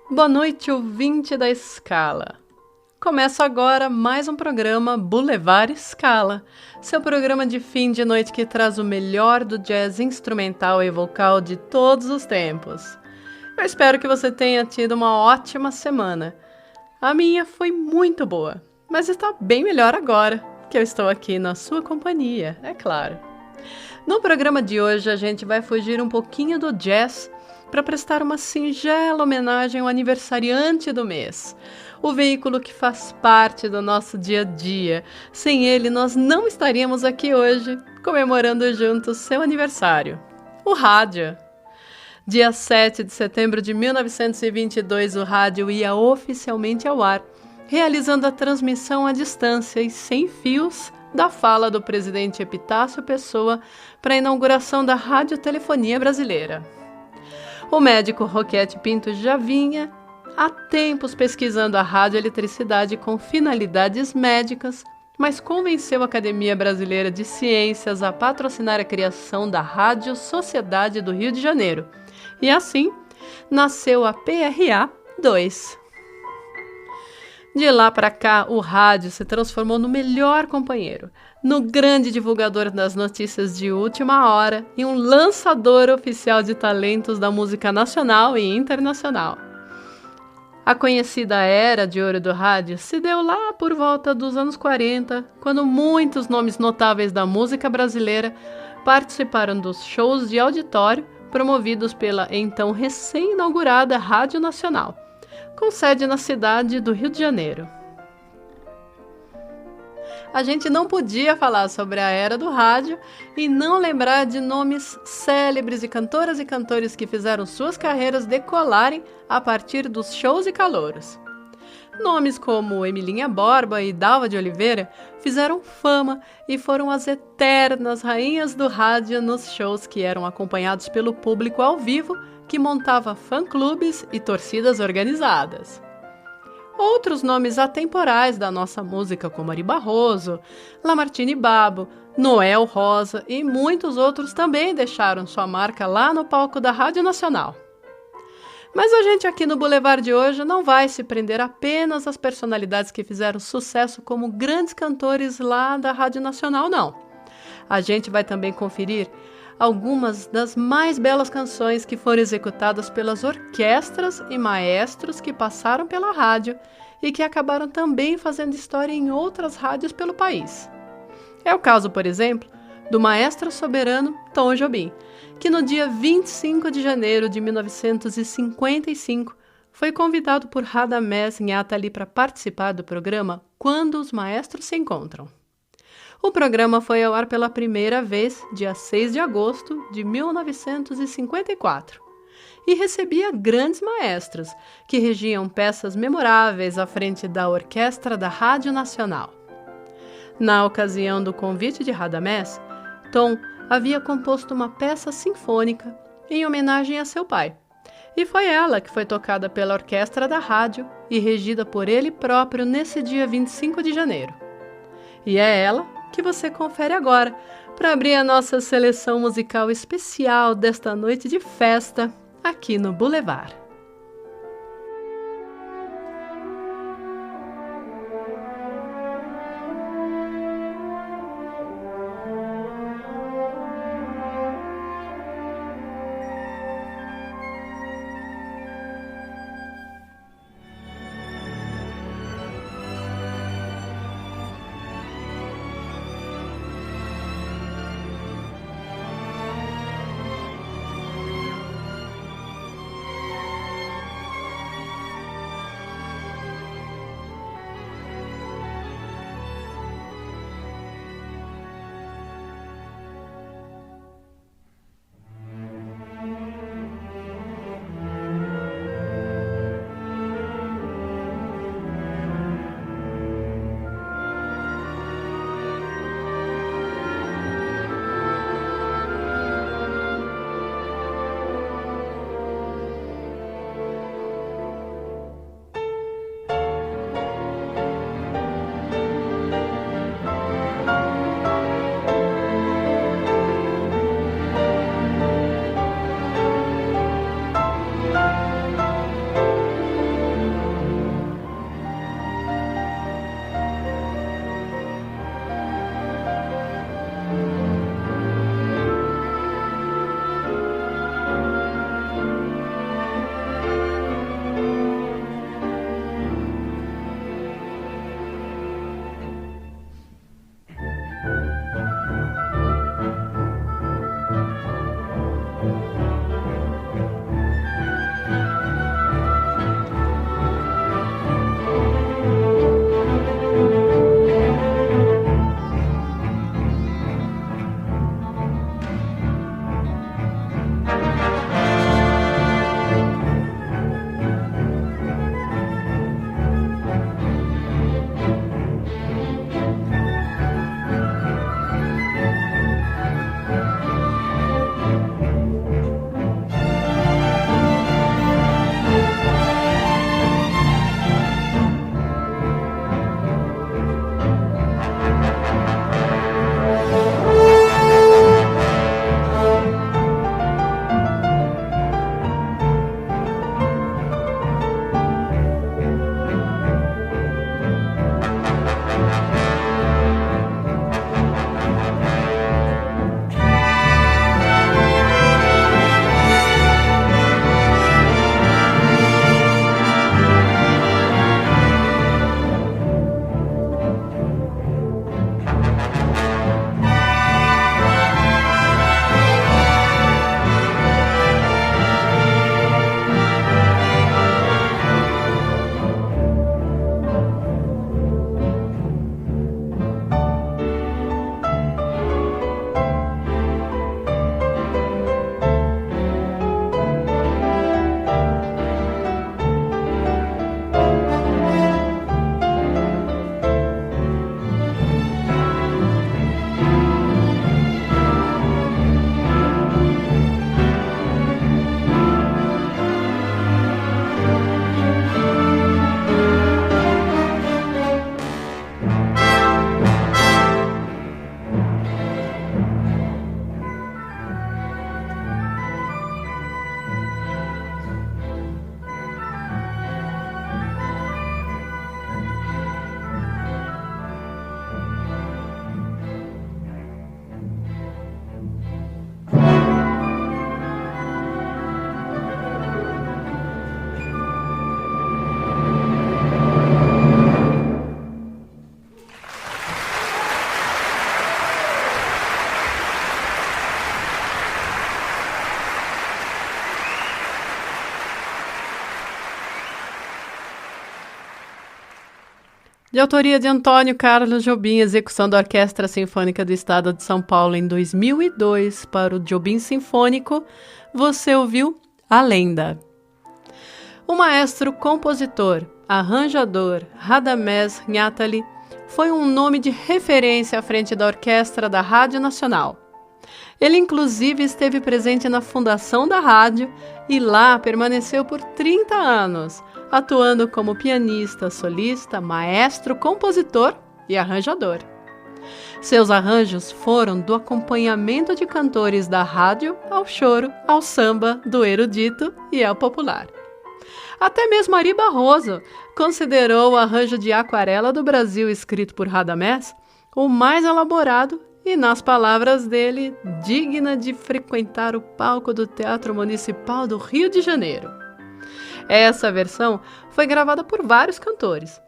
Boa noite, ouvinte da Scala. Começa agora mais um programa Boulevard Scala, seu programa de fim de noite que traz o melhor do jazz instrumental e vocal de todos os tempos. Eu espero que você tenha tido uma ótima semana. A minha foi muito boa, mas está bem melhor agora que eu estou aqui na sua companhia, é claro. No programa de hoje a gente vai fugir um pouquinho do jazz para prestar uma singela homenagem ao aniversariante do mês, o veículo que faz parte do nosso dia a dia. Sem ele, nós não estaríamos aqui hoje comemorando juntos seu aniversário, o rádio. Dia 7 de setembro de 1922, o rádio ia oficialmente ao ar, realizando a transmissão à distância e sem fios da fala do presidente Epitácio Pessoa para a inauguração da radiotelefonia brasileira. O médico Roquete Pinto já vinha há tempos pesquisando a radioeletricidade com finalidades médicas, mas convenceu a Academia Brasileira de Ciências a patrocinar a criação da Rádio Sociedade do Rio de Janeiro. E assim, nasceu a PRA 2. De lá para cá, o rádio se transformou no melhor companheiro, no grande divulgador das notícias de última hora e um lançador oficial de talentos da música nacional e internacional. A conhecida era de ouro do rádio se deu lá por volta dos anos 40, quando muitos nomes notáveis da música brasileira participaram dos shows de auditório promovidos pela então recém-inaugurada Rádio Nacional, com sede na cidade do Rio de Janeiro. A gente não podia falar sobre a era do rádio e não lembrar de nomes célebres de cantoras e cantores que fizeram suas carreiras decolarem a partir dos shows e calouros. Nomes como Emilinha Borba e Dalva de Oliveira fizeram fama e foram as eternas rainhas do rádio nos shows que eram acompanhados pelo público ao vivo que montava fã-clubes e torcidas organizadas. Outros nomes atemporais da nossa música, como Ari Barroso, Lamartine Babo, Noel Rosa e muitos outros também deixaram sua marca lá no palco da Rádio Nacional. Mas a gente aqui no Boulevard de hoje não vai se prender apenas às personalidades que fizeram sucesso como grandes cantores lá da Rádio Nacional, não. A gente vai também conferir algumas das mais belas canções que foram executadas pelas orquestras e maestros que passaram pela rádio e que acabaram também fazendo história em outras rádios pelo país. É o caso, por exemplo, do maestro soberano Tom Jobim, que no dia 25 de janeiro de 1955 foi convidado por Radamés Nhatali para participar do programa Quando os Maestros se Encontram. O programa foi ao ar pela primeira vez, dia 6 de agosto de 1954, e recebia grandes maestros, que regiam peças memoráveis à frente da orquestra da Rádio Nacional. Na ocasião do convite de Radamés, Tom havia composto uma peça sinfônica em homenagem a seu pai, e foi ela que foi tocada pela orquestra da rádio e regida por ele próprio nesse dia 25 de janeiro. E é ela que você confere agora, para abrir a nossa seleção musical especial desta noite de festa aqui no Boulevard. de autoria de Antônio Carlos Jobim, execução da Orquestra Sinfônica do Estado de São Paulo em 2002 para o Jobim Sinfônico, você ouviu A Lenda. O maestro compositor, arranjador Radamés Nhatali foi um nome de referência à frente da orquestra da Rádio Nacional. Ele inclusive esteve presente na fundação da rádio e lá permaneceu por 30 anos, atuando como pianista, solista, maestro, compositor e arranjador. Seus arranjos foram do acompanhamento de cantores da rádio ao choro, ao samba, do erudito e ao popular. Até mesmo Ari Barroso considerou o arranjo de Aquarela do Brasil escrito por Radamés o mais elaborado e, nas palavras dele, digna de frequentar o palco do Teatro Municipal do Rio de Janeiro. Essa versão foi gravada por vários cantores,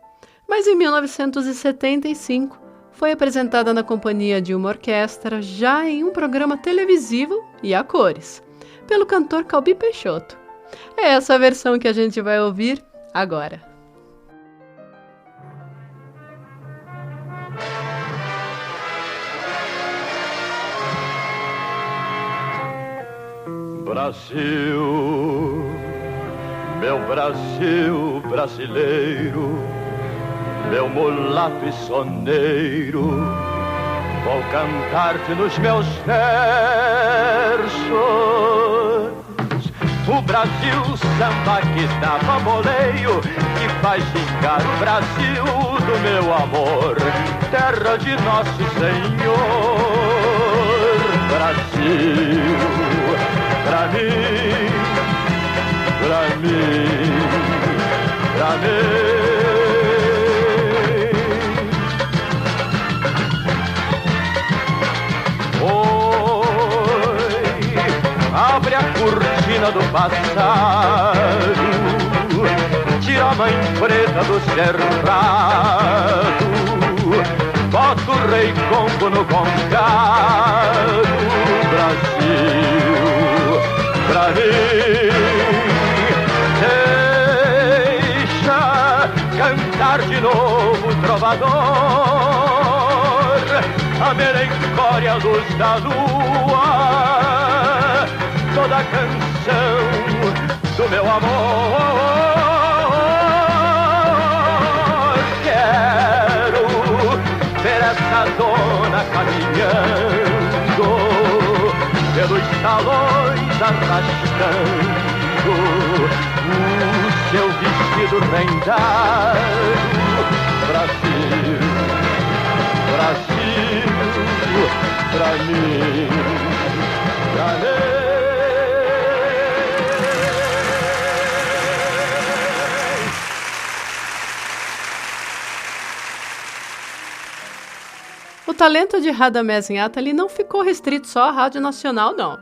mas em 1975 foi apresentada na companhia de uma orquestra já em um programa televisivo e a cores, pelo cantor Calbi Peixoto. É essa versão que a gente vai ouvir agora. Brasil, meu Brasil brasileiro, meu mulato e soneiro, vou cantar-te nos meus versos. O Brasil, samba que dá bamboleio, que faz gingar o Brasil do meu amor, terra de nosso Senhor. Brasil, pra mim, pra mim, pra mim. Abre a cortina do passado, tira a mãe preta do cerrado, bota o rei Congo no concado. Brasil, pra mim, deixa cantar de novo o trovador, a melancólia luz da lua, toda a canção do meu amor. Quero ver essa dona caminhando pelos salões, arrastando o seu vestido rendado. Brasil, Brasil, pra mim, pra mim. O talento de Radamés Nhatali não ficou restrito só à Rádio Nacional, não.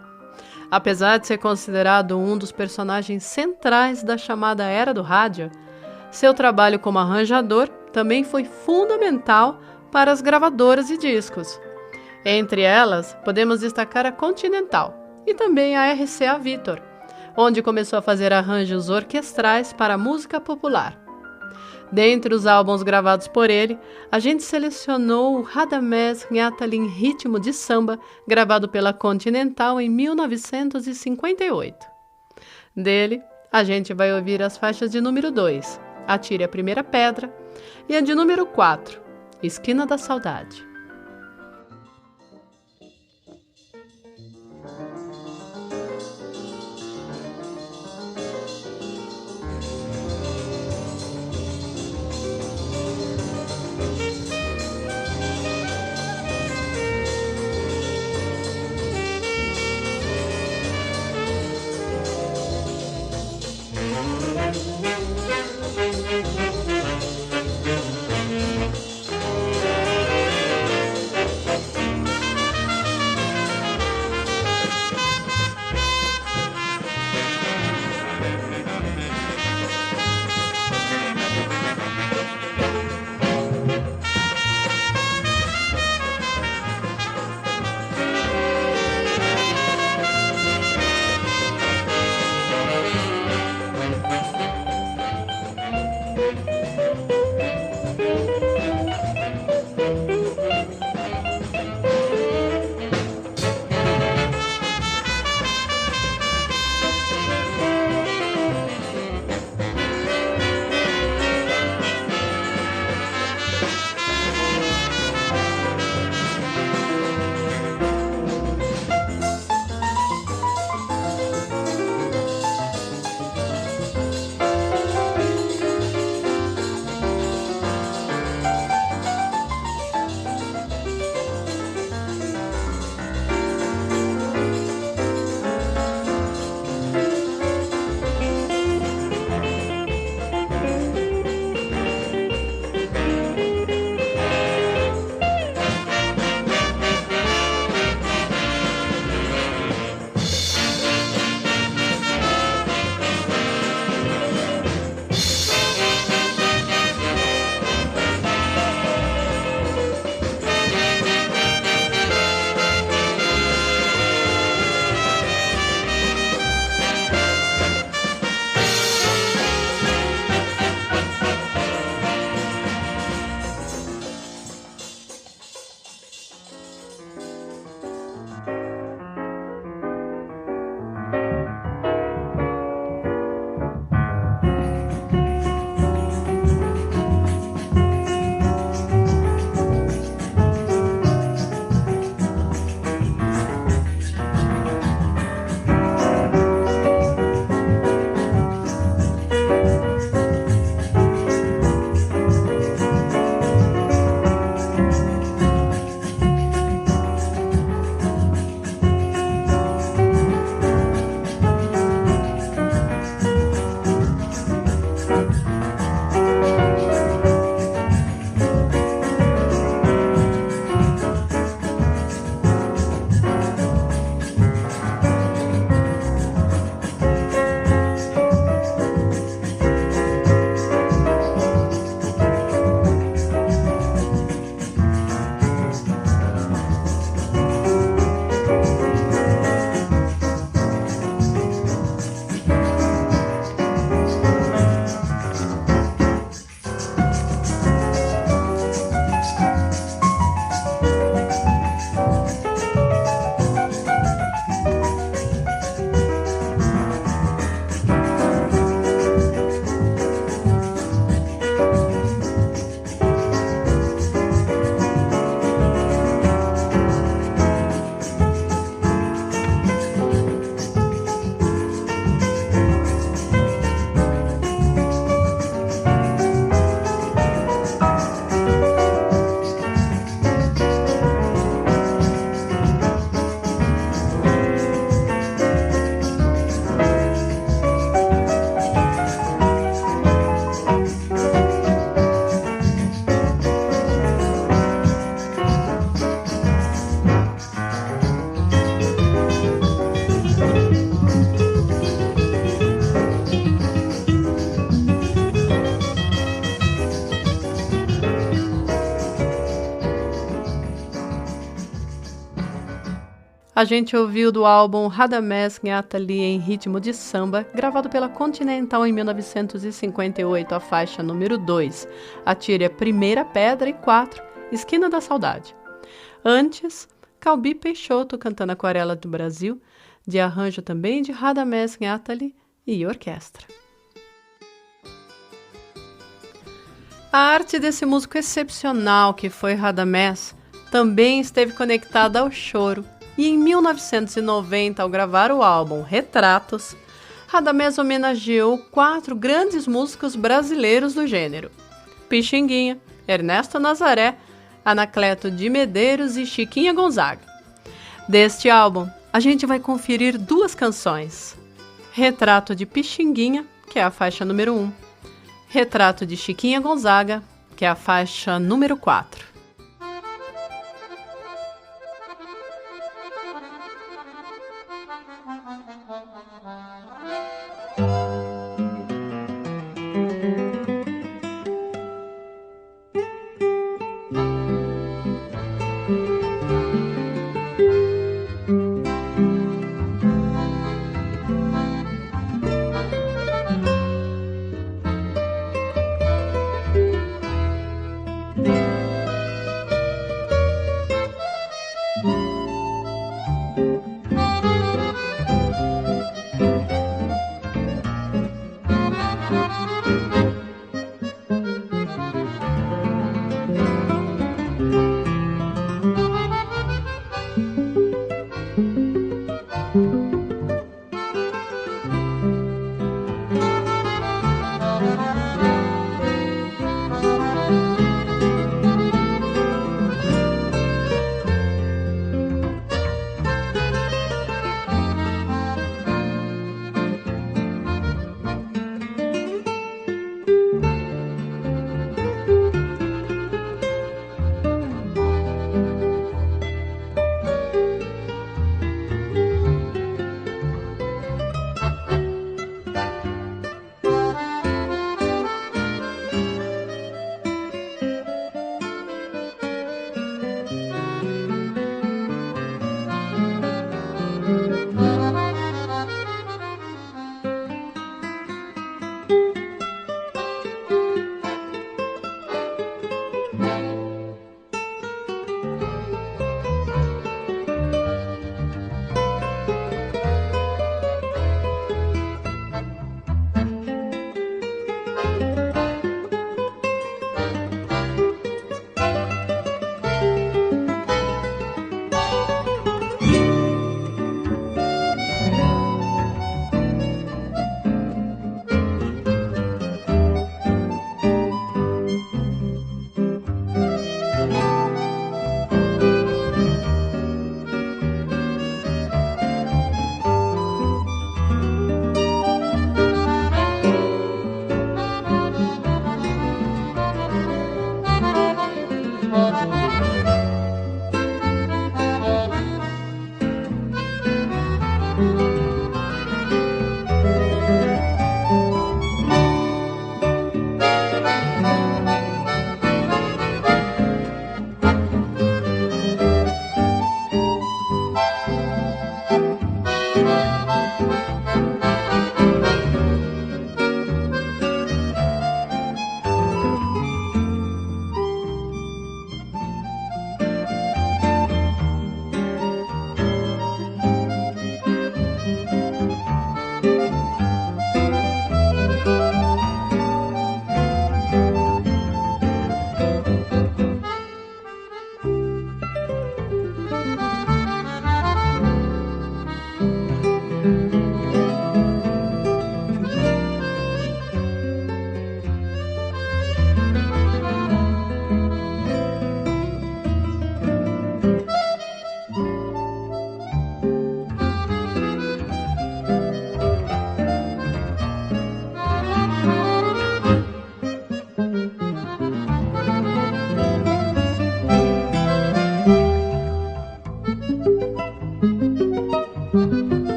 Apesar de ser considerado um dos personagens centrais da chamada Era do Rádio, seu trabalho como arranjador também foi fundamental para as gravadoras de discos. Entre elas, podemos destacar a Continental e também a RCA Victor, onde começou a fazer arranjos orquestrais para a música popular. Dentre os álbuns gravados por ele, a gente selecionou o Radamés Nhatali em ritmo de samba, gravado pela Continental em 1958. Dele, a gente vai ouvir as faixas de número 2, Atire a Primeira Pedra, e a de número 4, Esquina da Saudade. A gente ouviu do álbum Radamés Nhatali em ritmo de samba, gravado pela Continental em 1958, a faixa número 2, Atire a Primeira Pedra, e 4, Esquina da Saudade. Antes, Calbi Peixoto cantando Aquarela do Brasil, de arranjo também de Radamés Nhatali e orquestra. A arte desse músico excepcional que foi Radamés também esteve conectada ao choro, e em 1990, ao gravar o álbum Retratos, Radamés homenageou 4 grandes músicos brasileiros do gênero: Pixinguinha, Ernesto Nazaré, Anacleto de Medeiros e Chiquinha Gonzaga. Deste álbum, a gente vai conferir 2 canções: Retrato de Pixinguinha, que é a faixa número 1, Retrato de Chiquinha Gonzaga, que é a faixa número 4.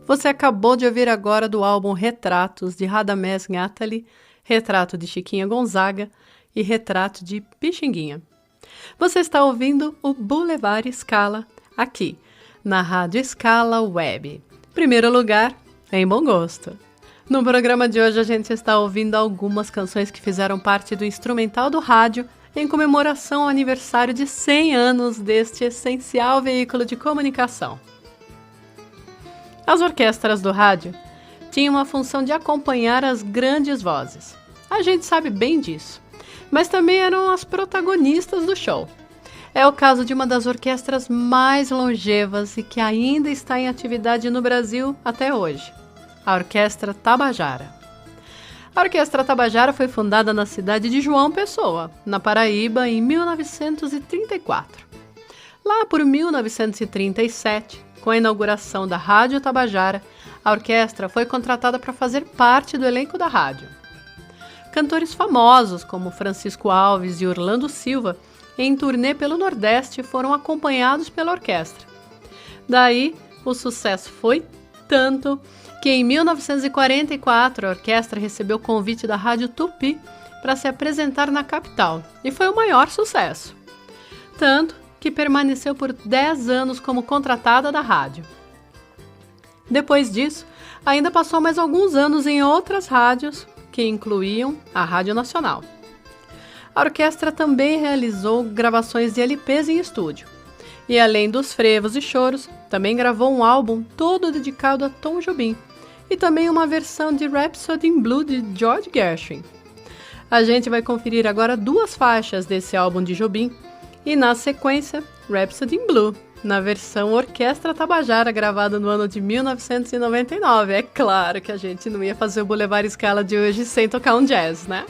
Você acabou de ouvir agora do álbum Retratos, de Radamés Nhatali, Retrato de Chiquinha Gonzaga e Retrato de Pixinguinha. Você está ouvindo o Boulevard Scala, aqui, na Rádio Scala Web. Primeiro lugar, em bom gosto. No programa de hoje a gente está ouvindo algumas canções que fizeram parte do instrumental do rádio em comemoração ao aniversário de 100 anos deste essencial veículo de comunicação. As orquestras do rádio tinham a função de acompanhar as grandes vozes. A gente sabe bem disso. Mas também eram as protagonistas do show. É o caso de uma das orquestras mais longevas e que ainda está em atividade no Brasil até hoje, a Orquestra Tabajara. A Orquestra Tabajara foi fundada na cidade de João Pessoa, na Paraíba, em 1934. Lá por 1937, com a inauguração da Rádio Tabajara, a orquestra foi contratada para fazer parte do elenco da rádio. Cantores famosos como Francisco Alves e Orlando Silva, em turnê pelo Nordeste, foram acompanhados pela orquestra. Daí, o sucesso foi tanto que em 1944 a orquestra recebeu o convite da Rádio Tupi para se apresentar na capital, e foi o maior sucesso. Tanto que permaneceu por 10 anos como contratada da rádio. Depois disso, ainda passou mais alguns anos em outras rádios, que incluíam a Rádio Nacional. A orquestra também realizou gravações de LPs em estúdio. E além dos frevos e choros, também gravou um álbum todo dedicado a Tom Jobim, e também uma versão de Rhapsody in Blue de George Gershwin. A gente vai conferir agora 2 faixas desse álbum de Jobim, e na sequência, Rhapsody in Blue, na versão Orquestra Tabajara, gravada no ano de 1999. É claro que a gente não ia fazer o Boulevard Scala de hoje sem tocar um jazz, né?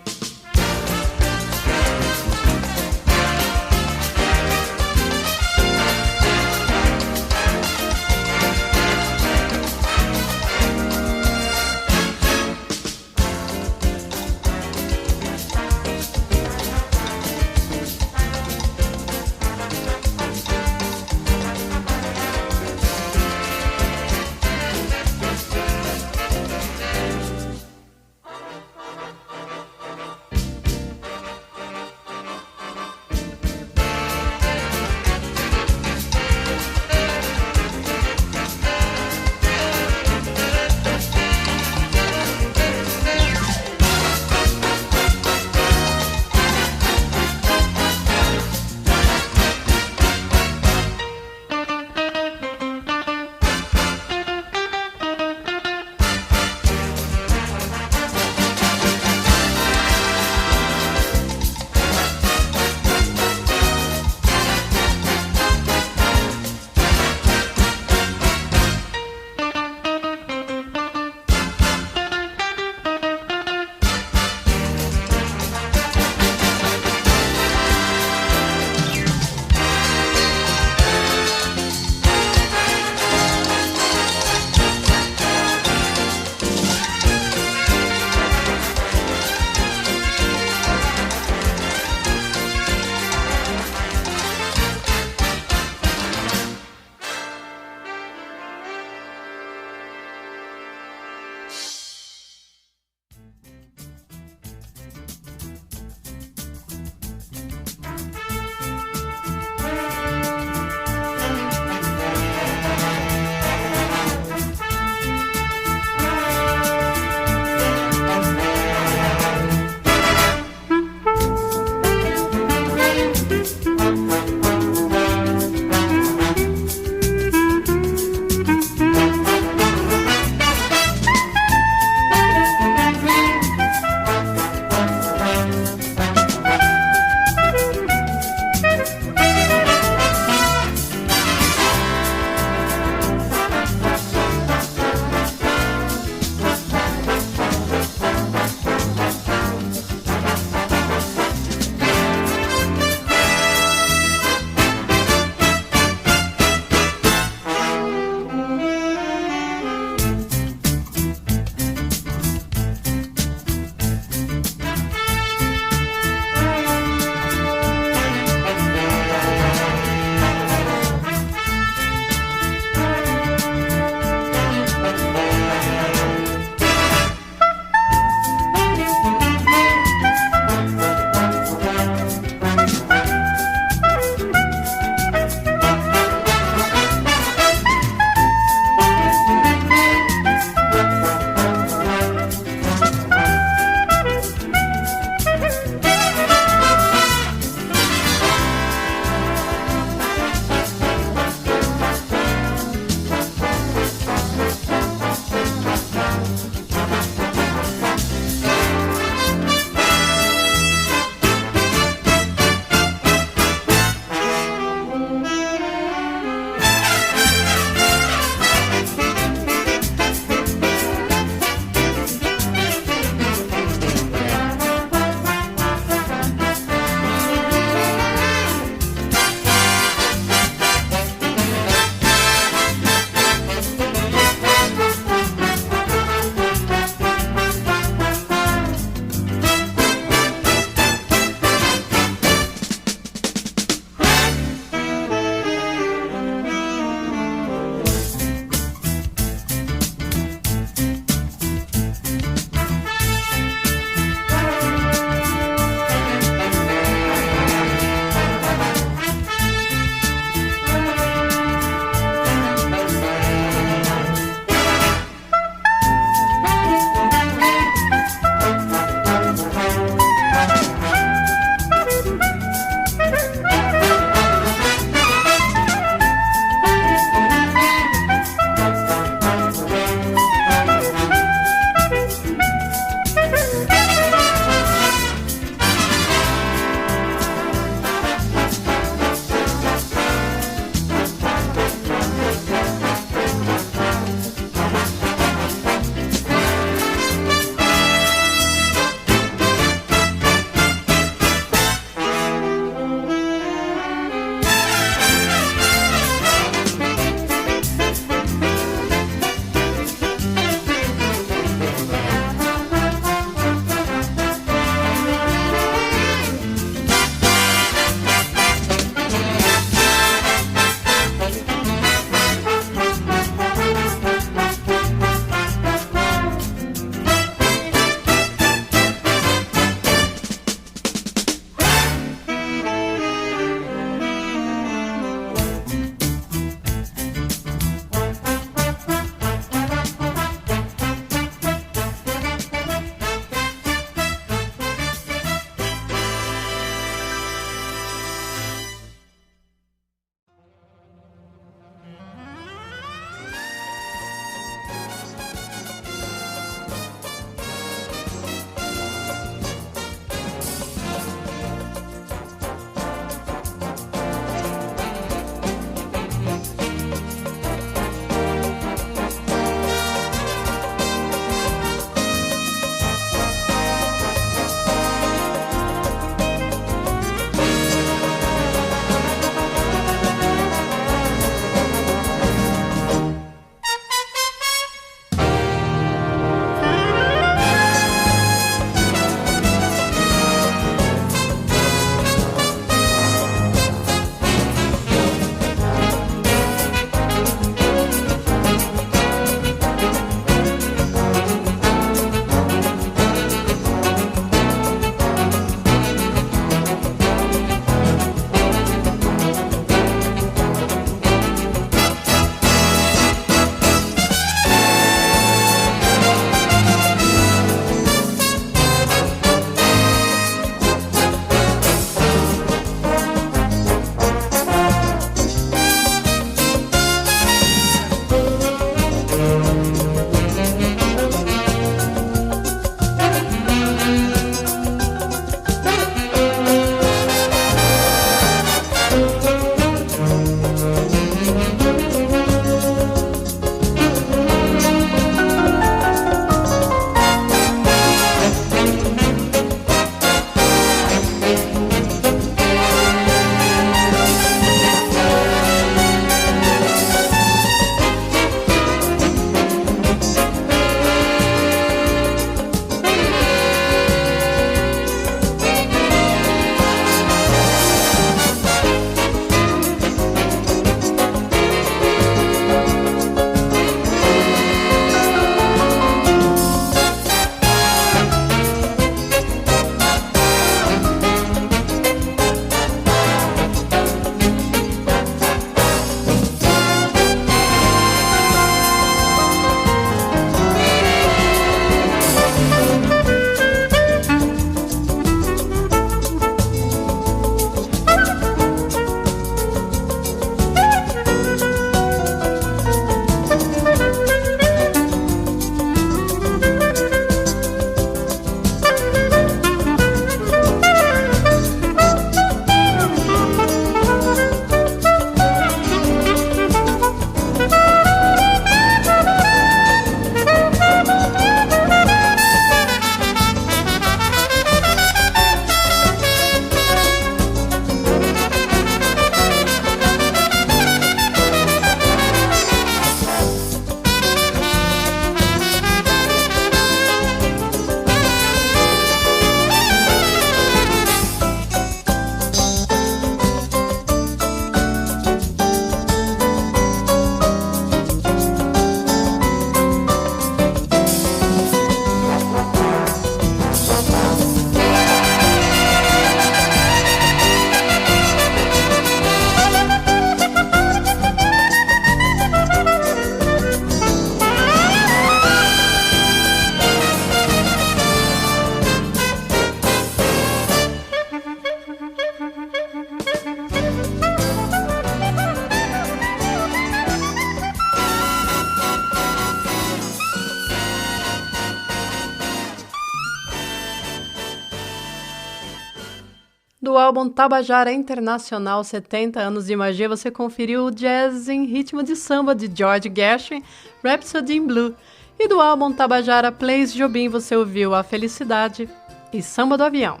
Do álbum Tabajara Internacional 70 anos de magia, você conferiu o jazz em ritmo de samba de George Gershwin, Rhapsody in Blue. E do álbum Tabajara Plays Jobim, você ouviu A Felicidade e Samba do Avião.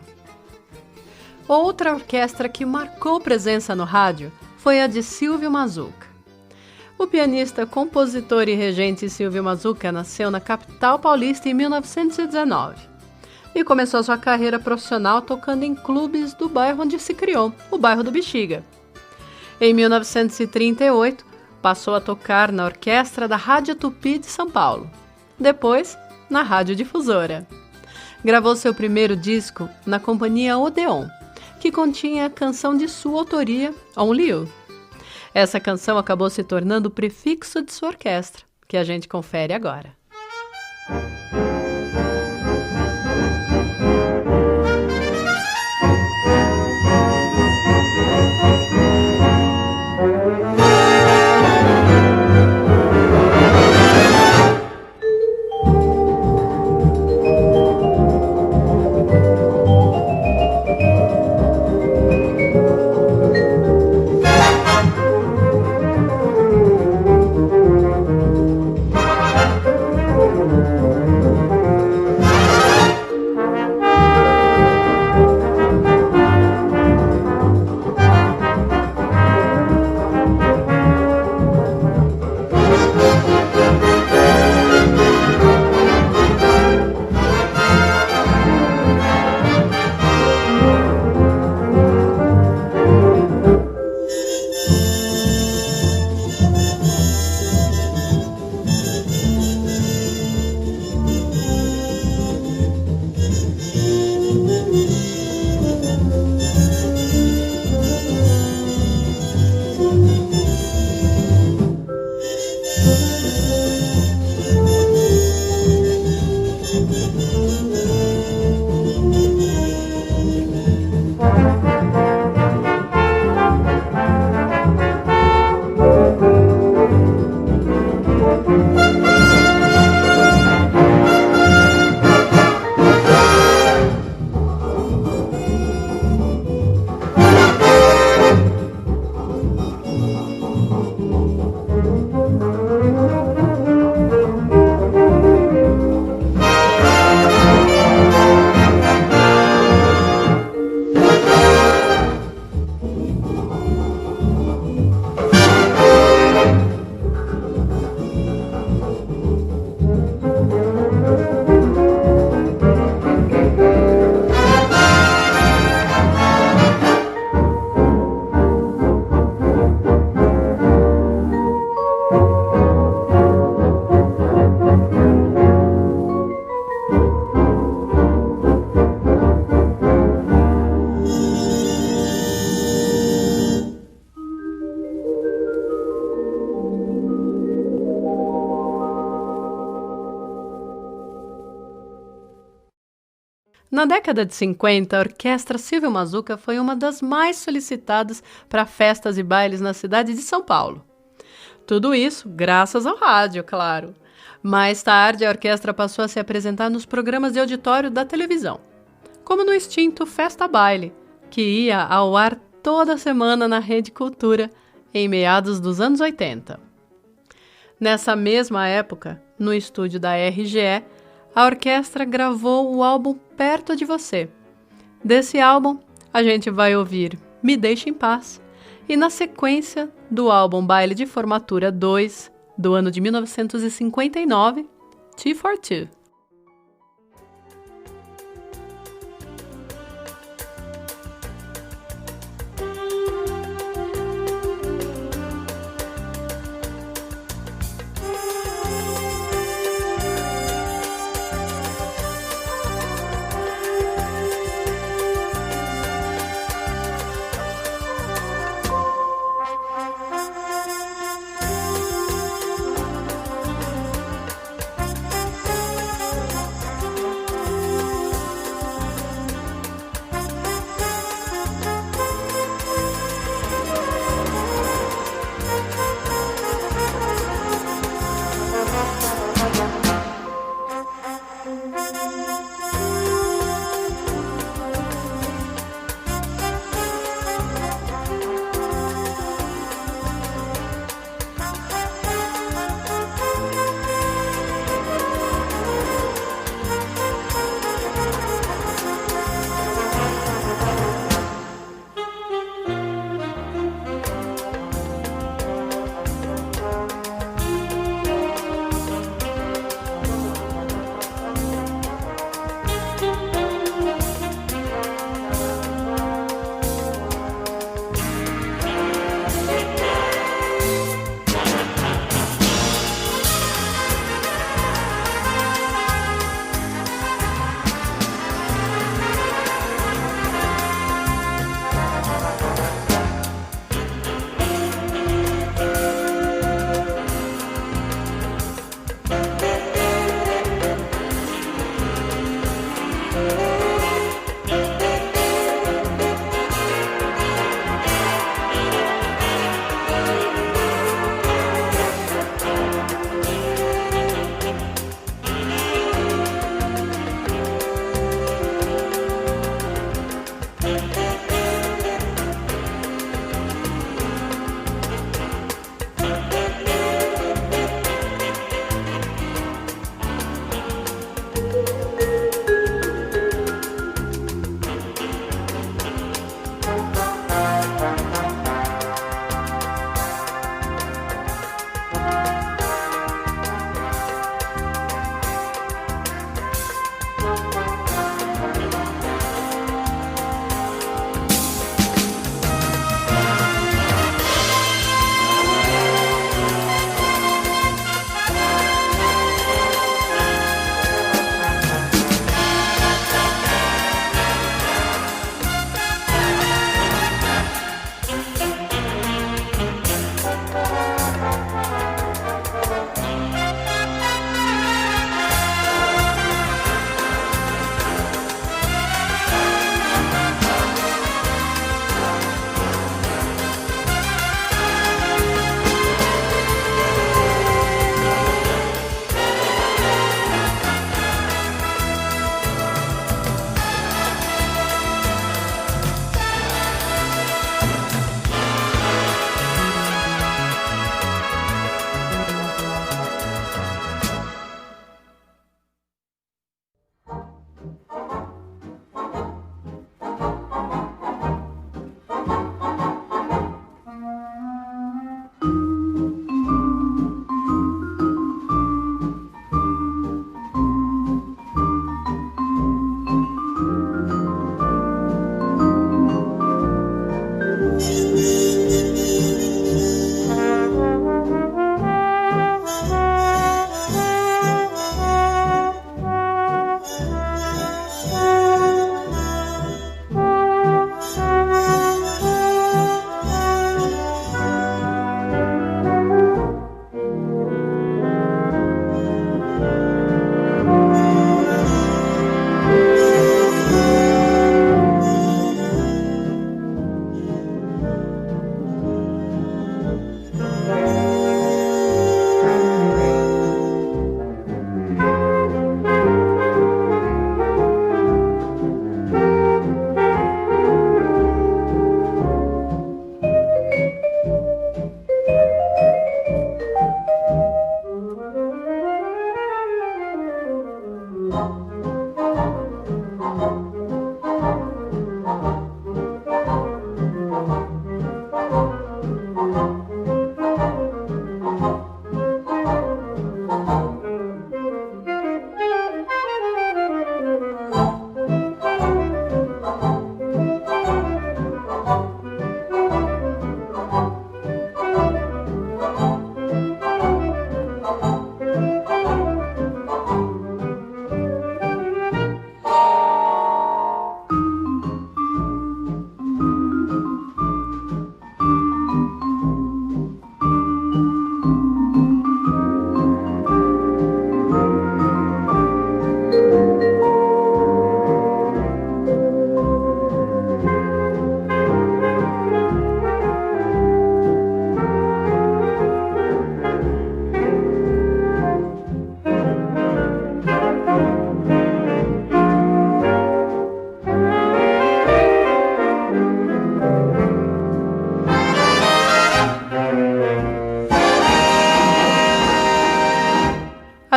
Outra orquestra que marcou presença no rádio foi a de Silvio Mazuca. O pianista, compositor e regente Silvio Mazuca nasceu na capital paulista em 1919 e começou sua carreira profissional tocando em clubes do bairro onde se criou, o bairro do Bexiga. Em 1938, passou a tocar na orquestra da Rádio Tupi de São Paulo, depois na Rádio Difusora. Gravou seu primeiro disco na companhia Odeon, que continha a canção de sua autoria, Only You. Essa canção acabou se tornando o prefixo de sua orquestra, que a gente confere agora. Na década de 50, a Orquestra Silvio Mazuca foi uma das mais solicitadas para festas e bailes na cidade de São Paulo. Tudo isso graças ao rádio, claro. Mais tarde, a orquestra passou a se apresentar nos programas de auditório da televisão, como no extinto Festa Baile, que ia ao ar toda semana na Rede Cultura, em meados dos anos 80. Nessa mesma época, no estúdio da RGE, a orquestra gravou o álbum Perto de Você. Desse álbum, a gente vai ouvir Me Deixe em Paz, e na sequência do álbum Baile de Formatura 2, do ano de 1959, Tea for Two.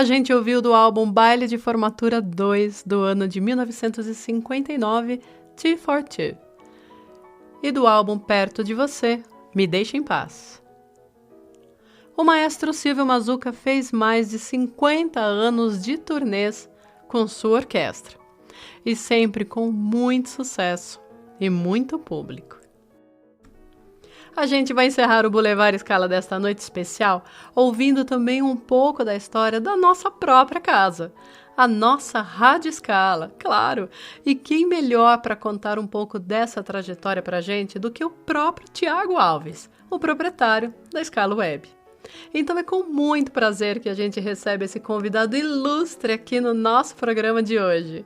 A gente ouviu do álbum Baile de Formatura 2, do ano de 1959, Tea for Two. E do álbum Perto de Você, Me Deixa em Paz. O maestro Silvio Mazuca fez mais de 50 anos de turnês com sua orquestra, e sempre com muito sucesso e muito público. A gente vai encerrar o Boulevard Scala desta noite especial ouvindo também um pouco da história da nossa própria casa, a nossa Rádio Scala, claro. E quem melhor para contar um pouco dessa trajetória para a gente do que o próprio Tiago Alves, o proprietário da Scala Web. Então é com muito prazer que a gente recebe esse convidado ilustre aqui no nosso programa de hoje.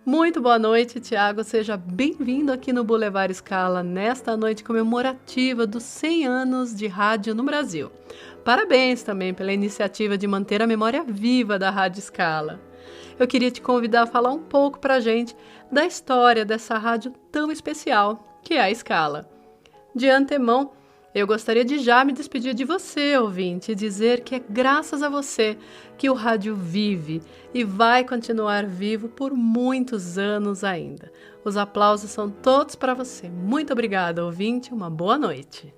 Muito boa noite, Tiago. Seja bem-vindo aqui no Boulevard Scala nesta noite comemorativa dos 100 anos de rádio no Brasil. Parabéns também pela iniciativa de manter a memória viva da Rádio Scala. Eu queria te convidar a falar um pouco pra gente da história dessa rádio tão especial, que é a Scala. De antemão, eu gostaria de já me despedir de você, ouvinte, e dizer que é graças a você que o rádio vive e vai continuar vivo por muitos anos ainda. Os aplausos são todos para você. Muito obrigada, ouvinte. Uma boa noite.